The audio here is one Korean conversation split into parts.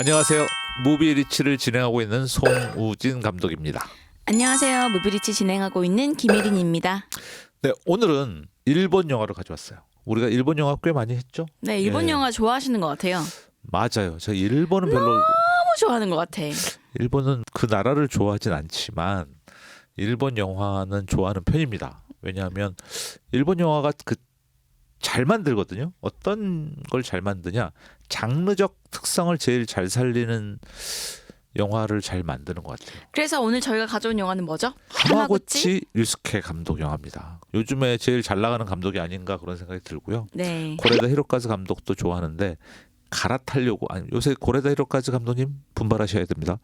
안녕하세요. 무비리치를 진행하고 있는 송우진 감독입니다. 안녕하세요. 무비리치 진행하고 있는 김혜린입니다. 네, 오늘은 일본 영화를 가져왔어요. 우리가 일본 영화 꽤 많이 했죠? 네, 일본 예. 영화 좋아하시는 것 같아요. 맞아요. 저 일본은 별로 너무 좋아하는 것 같아. 일본은 그 나라를 좋아하진 않지만 일본 영화는 좋아하는 편입니다. 왜냐하면 일본 영화가 잘 만들거든요. 어떤 걸 잘 만드냐? 장르적 특성을 제일 잘 살리는 영화를 잘 만드는 것 같아요. 그래서 오늘 저희가 가져온 영화는 뭐죠? 하마구치 류스케 감독 영화입니다. 요즘에 제일 잘 나가는 감독이 아닌가 그런 생각이 들고요. 네. 고레다 히로카즈 감독도 좋아하는데 갈아타려고 요새 고레다 히로카즈 감독님 분발하셔야 됩니다.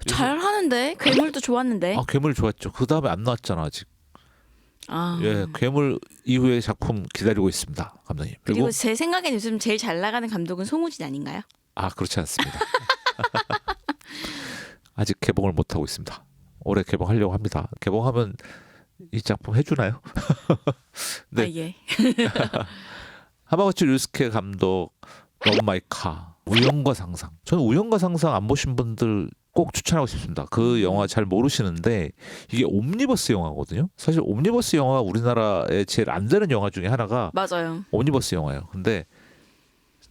잘 하는데 괴물도 좋았는데. 괴물 좋았죠. 그 다음에 안 나왔잖아 아직. 아. 예, 괴물 이후의 작품 기다리고 있습니다, 감독님. 그리고 제 생각엔 요즘 제일 잘 나가는 감독은 송우진 아닌가요? 그렇지 않습니다. 아직 개봉을 못 하고 있습니다. 올해 개봉하려고 합니다. 개봉하면 이 작품 해주나요? 네. 아, 예. 하마구치 류스케 감독 러브 마이 카 우연과 상상. 저는 우연과 상상 안 보신 분들 꼭 추천하고 싶습니다. 그 영화 잘 모르시는데 이게 옴니버스 영화거든요. 사실 옴니버스 영화가 우리나라에 제일 안 되는 영화 중에 하나가 맞아요. 옴니버스 영화예요. 근데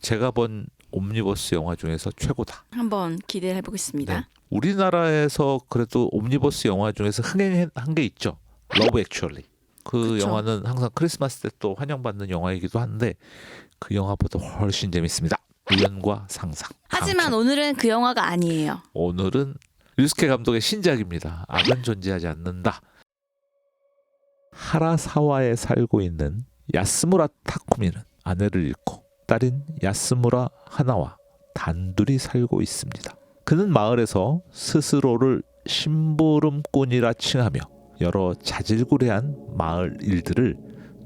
제가 본 옴니버스 영화 중에서 최고다. 한번 기대해 보겠습니다. 네. 우리나라에서 그래도 옴니버스 영화 중에서 흥행한 게 있죠. 러브 액츄얼리. 그 그쵸. 영화는 항상 크리스마스 때 또 환영받는 영화이기도 한데 그 영화보다 훨씬 재밌습니다. 우연과 상상. 하지만 강추. 오늘은 그 영화가 아니에요. 오늘은 류스케 감독의 신작입니다. 악은 존재하지 않는다. 하라사와에 살고 있는 야스무라 타쿠미는 아내를 잃고 딸인 야스무라 하나와 단둘이 살고 있습니다. 그는 마을에서 스스로를 심부름꾼이라 칭하며 여러 자질구레한 마을 일들을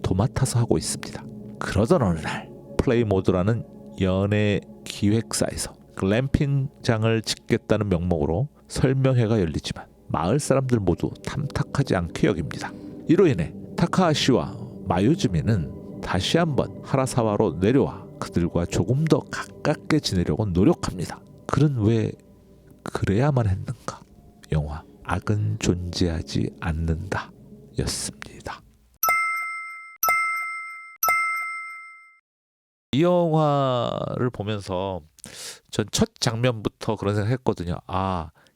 도맡아서 하고 있습니다. 그러던 어느 날 플레이모드라는 연애 기획사에서 글램핑장을 짓겠다는 명목으로 설명회가 열리지만 마을 사람들 모두 탐탁하지 않게 여깁니다. 이로 인해 타카하시와 마유즈미는 다시 한번 하라사와로 내려와 그들과 조금 더 가깝게 지내려고 노력합니다. 그는 왜 그래야만 했는가? 영화 악은 존재하지 않는다 였습니다. 이 영화를 보면서 전 첫 장면부터 그런 생각했거든요.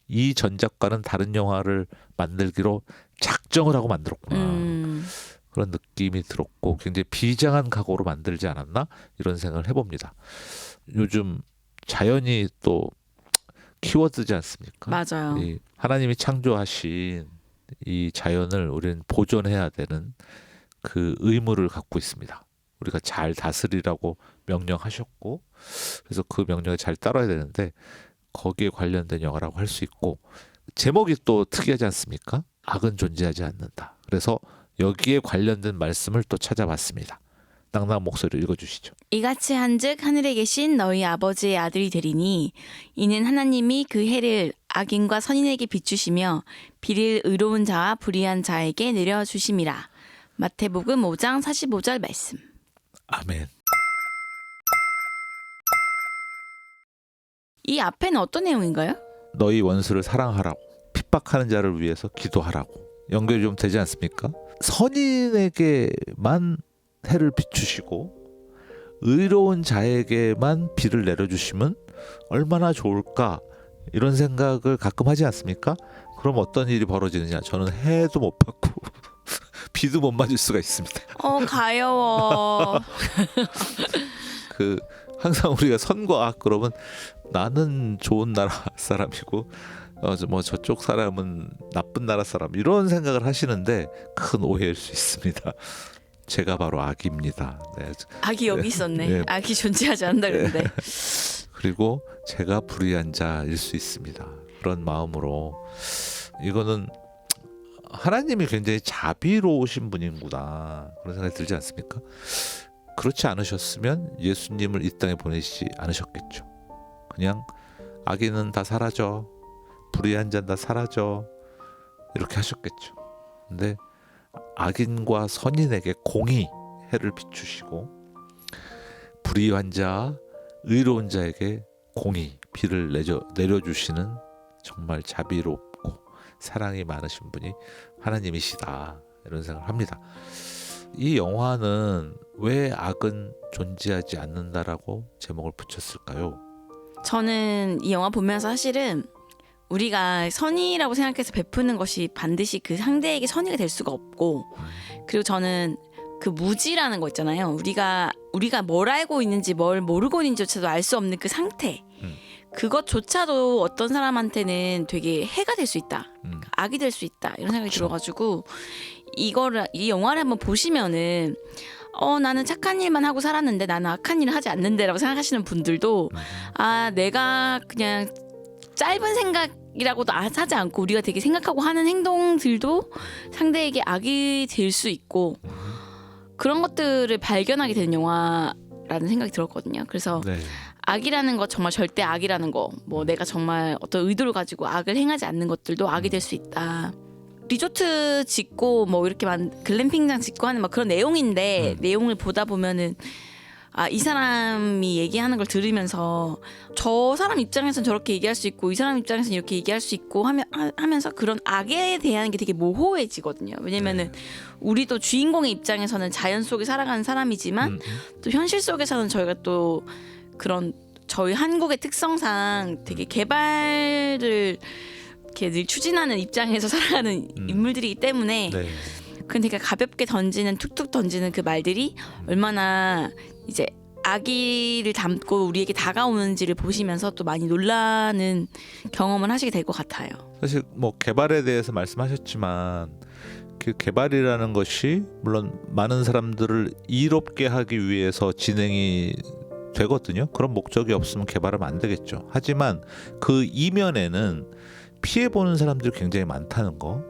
이 전작과는 다른 영화를 만들기로 작정을 하고 만들었구나. 그런 느낌이 들었고 굉장히 비장한 각오로 만들지 않았나 이런 생각을 해봅니다. 요즘 자연이 또 키워드지 않습니까? 맞아요. 이 하나님이 창조하신 이 자연을 우리는 보존해야 되는 그 의무를 갖고 있습니다. 우리가 잘 다스리라고 명령하셨고 그래서 그 명령에 잘 따라야 되는데 거기에 관련된 영화라고 할 수 있고 제목이 또 특이하지 않습니까? 악은 존재하지 않는다. 그래서 여기에 관련된 말씀을 또 찾아봤습니다. 낭낭 목소리로 읽어주시죠. 이같이 한즉 하늘에 계신 너희 아버지의 아들이 되리니 이는 하나님이 그 해를 악인과 선인에게 비추시며 비를 의로운 자와 불의한 자에게 내려주심이라. 마태복음 5장 45절 말씀. 아멘. 이 앞에는 어떤 내용인가요? 너희 원수를 사랑하라고 핍박하는 자를 위해서 기도하라고 연결이 좀 되지 않습니까? 선인에게만 해를 비추시고 의로운 자에게만 비를 내려주시면 얼마나 좋을까 이런 생각을 가끔 하지 않습니까? 그럼 어떤 일이 벌어지느냐? 저는 해도 못 받고 비도 못 맞을 수가 있습니다. 가여워. 항상 우리가 선과 악 그러면 나는 좋은 나라 사람이고 뭐 저쪽 사람은 나쁜 나라 사람 이런 생각을 하시는데 큰 오해일 수 있습니다. 제가 바로 악입니다. 네. 악이 여기 있었네. 네. 악이 존재하지 않는다 그러는데. 그리고 제가 불의한 자일 수 있습니다. 그런 마음으로 이거는 하나님이 굉장히 자비로우신 분이구나 그런 생각이 들지 않습니까? 그렇지 않으셨으면 예수님을 이 땅에 보내시지 않으셨겠죠. 그냥 악인은 다 사라져, 불의한 자는 다 사라져 이렇게 하셨겠죠. 근데 악인과 선인에게 공의 해를 비추시고 불의한 자, 의로운 자에게 공의 비를 내려주시는 정말 자비롭고 사랑이 많으신 분이 하나님이시다 이런 생각을 합니다. 이 영화는 왜 악은 존재하지 않는다라고 제목을 붙였을까요? 저는 이 영화 보면서 사실은 우리가 선의라고 생각해서 베푸는 것이 반드시 그 상대에게 선의가 될 수가 없고, 그리고 저는 그 무지라는 거 있잖아요. 우리가 뭘 알고 있는지 뭘 모르고 있는지조차도 알 수 없는 그 상태, 그것조차도 어떤 사람한테는 되게 해가 될 수 있다, 악이 될 수 있다 이런 생각이 그쵸. 들어가지고 이 영화를 한번 보시면은 나는 착한 일만 하고 살았는데 나는 악한 일을 하지 않는데라고 생각하시는 분들도 내가 그냥 짧은 생각이라고도 하지 않고 우리가 되게 생각하고 하는 행동들도 상대에게 악이 될 수 있고, 그런 것들을 발견하게 되는 영화라는 생각이 들었거든요. 그래서 네. 악이라는 것, 정말 절대 악이라는 거, 뭐 내가 정말 어떤 의도를 가지고 악을 행하지 않는 것들도 악이 될 수 있다. 리조트 짓고 뭐 이렇게 글램핑장 짓고 하는 막 그런 내용인데, 내용을 보다 보면은 이 사람이 얘기하는 걸 들으면서 저 사람 입장에서는 저렇게 얘기할 수 있고 이 사람 입장에서는 이렇게 얘기할 수 있고 하면서 그런 악에 대한 게 되게 모호해지거든요. 왜냐면은 우리도 주인공의 입장에서는 자연 속에 살아가는 사람이지만 또 현실 속에서는 저희가 또 그런 저희 한국의 특성상 되게 개발을 이렇게 늘 추진하는 입장에서 살아가는 인물들이기 때문에 네. 그건 되게 가볍게 툭툭 던지는 그 말들이 얼마나 이제 악의를 담고 우리에게 다가오는지를 보시면서 또 많이 놀라는 경험을 하시게 될 것 같아요. 사실 뭐 개발에 대해서 말씀하셨지만 그 개발이라는 것이 물론 많은 사람들을 이롭게 하기 위해서 진행이 되거든요. 그런 목적이 없으면 개발하면 안 되겠죠. 하지만 그 이면에는 피해 보는 사람들이 굉장히 많다는 거.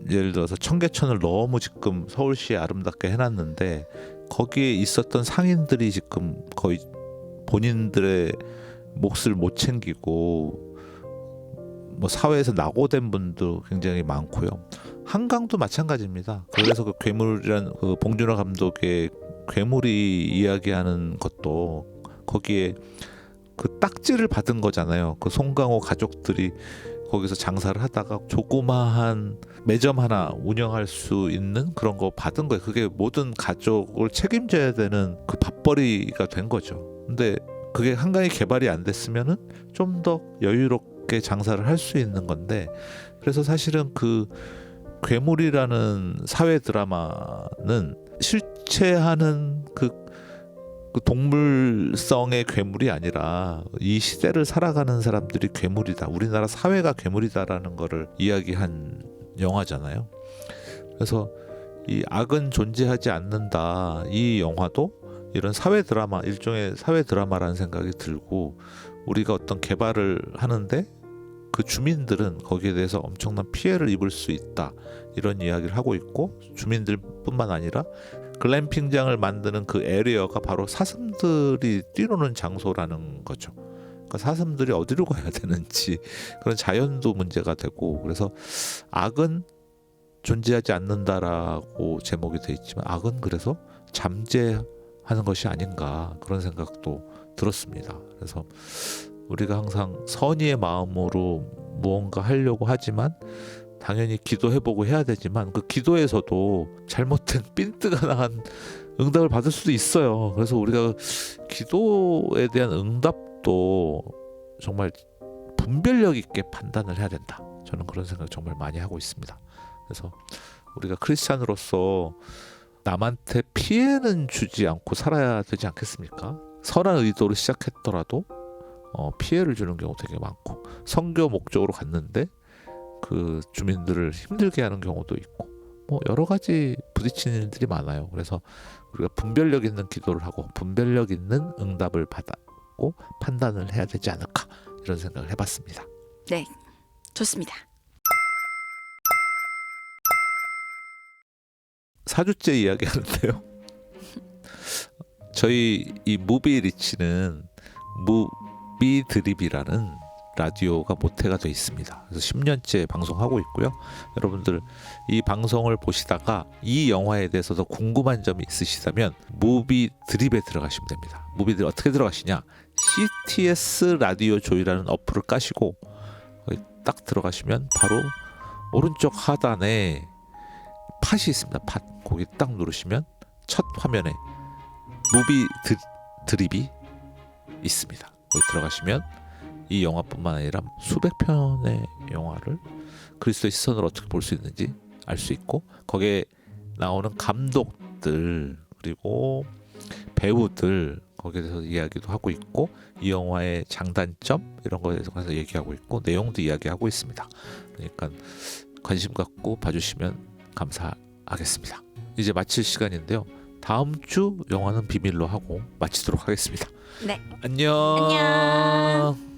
예를 들어서 청계천을 너무 지금 서울시에 아름답게 해놨는데 거기에 있었던 상인들이 지금 거의 본인들의 몫을 못 챙기고 뭐 사회에서 낙오된 분도 굉장히 많고요. 한강도 마찬가지입니다. 그래서 그 괴물이란 그 봉준호 감독의 괴물이 이야기하는 것도 거기에 그 딱지를 받은 거잖아요. 그 송강호 가족들이 거기서 장사를 하다가 조그마한 매점 하나 운영할 수 있는 그런 거 받은 거예요. 그게 모든 가족을 책임져야 되는 그 밥벌이가 된 거죠. 근데 그게 한강이 개발이 안 됐으면은 좀 더 여유롭게 장사를 할 수 있는 건데, 그래서 사실은 그 괴물이라는 사회 드라마는 실체하는 그 동물성의 괴물이 아니라 이 시대를 살아가는 사람들이 괴물이다, 우리나라 사회가 괴물이다라는 거를 이야기한 영화잖아요. 그래서 이 악은 존재하지 않는다, 이 영화도 이런 사회 드라마, 일종의 사회 드라마라는 생각이 들고, 우리가 어떤 개발을 하는데 그 주민들은 거기에 대해서 엄청난 피해를 입을 수 있다, 이런 이야기를 하고 있고, 주민들뿐만 아니라 글램핑장을 만드는 그 에리어가 바로 사슴들이 뛰노는 장소라는 거죠. 그러니까 사슴들이 어디로 가야 되는지 그런 자연도 문제가 되고, 그래서 악은 존재하지 않는다라고 제목이 돼 있지만 악은 그래서 잠재하는 것이 아닌가, 그런 생각도 들었습니다. 그래서 우리가 항상 선의의 마음으로 무언가 하려고 하지만 당연히 기도해보고 해야 되지만 그 기도에서도 잘못된 삔뜨가 나간 응답을 받을 수도 있어요. 그래서 우리가 기도에 대한 응답도 정말 분별력 있게 판단을 해야 된다, 저는 그런 생각 정말 많이 하고 있습니다. 그래서 우리가 크리스찬으로서 남한테 피해는 주지 않고 살아야 되지 않겠습니까? 선한 의도로 시작했더라도 피해를 주는 경우 되게 많고, 선교 목적으로 갔는데 그 주민들을 힘들게 하는 경우도 있고, 뭐 여러 가지 부딪히는 일들이 많아요. 그래서 우리가 분별력 있는 기도를 하고 분별력 있는 응답을 받고 판단을 해야 되지 않을까, 이런 생각을 해봤습니다. 네, 좋습니다. 4주째 이야기하는데요. 저희 이 무비 리치는 무비 드립이라는 라디오가 모태가 되어 있습니다. 그래서 10년째 방송하고 있고요. 여러분들 이 방송을 보시다가 이 영화에 대해서 더 궁금한 점이 있으시다면 무비 드립에 들어가시면 됩니다. 무비 드립 어떻게 들어가시냐? CTS 라디오 조이라는 어플을 까시고 거기 딱 들어가시면 바로 오른쪽 하단에 팟이 있습니다. 팟 거기 딱 누르시면 첫 화면에 무비 드립이 있습니다. 거기 들어가시면 이 영화뿐만 아니라 수백 편의 영화를 그리스도의 시선으로 어떻게 볼 수 있는지 알 수 있고 거기에 나오는 감독들 그리고 배우들 거기에 대해서 이야기도 하고 있고 이 영화의 장단점 이런 거에 대해서 얘기하고 있고 내용도 이야기하고 있습니다. 그러니까 관심 갖고 봐주시면 감사하겠습니다. 이제 마칠 시간인데요. 다음 주 영화는 비밀로 하고 마치도록 하겠습니다. 네. 안녕. 안녕.